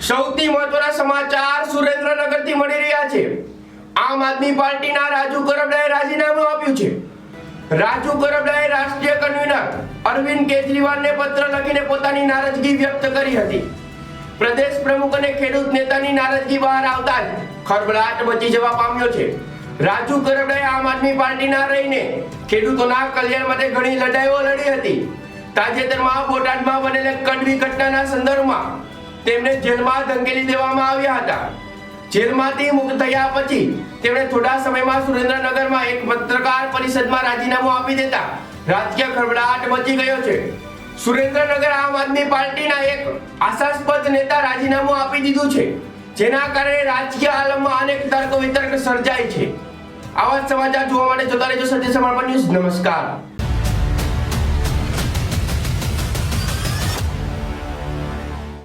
સૌથી મહત્વના સમાચાર સુરેન્દ્રનગરથી મળી રહ્યા છે। આમ આદમી પાર્ટીના રાજુ કરબડાએ રાજીનામું આપ્યું છે। રાજુ કરબડાએ રાષ્ટ્રીય કન્વીનર અરવિંદ કેજરીવાલને પત્ર લખીને પોતાની નારાજગી વ્યક્ત કરી હતી। પ્રદેશ પ્રમુખ અને ખેડૂત નેતાની નારાજગી બહાર આવતા જ ખળભળાટ મચી જવા પામ્યો છે। રાજુ કરબડાએ આમ આદમી પાર્ટીના રહીને ખેડૂતોના કલ્યાણ માટે ઘણી લડાઈઓ લડી હતી। તાજેતરમાં બોટાદમાં બનેલી કડવી ઘટનાના સંદર્ભમાં તેમને જેલમાં ધકેલી દેવામાં આવ્યા હતા। જેલમાંથી મુક્ત થયા પછી તેમણે થોડા સમયમાં સુરેન્દ્રનગરમાં એક પત્રકાર પરિષદમાં રાજીનામું આપી દેતા રાજકીય ખળભળાટ મચી ગયો છે। સુરેન્દ્રનગર આમ આદમી પાર્ટીના એક આશાસ્પદ નેતા રાજીનામું આપી દીધું છે, જેના કારણે રાજકીય આલમમાં અનેક તર્ક વિતર્ક સર્જાય છે। આવા સમાચાર જોવા માટે જોતા રહેજો સત્ય સમાચાર ન્યૂઝ। નમસ્કાર।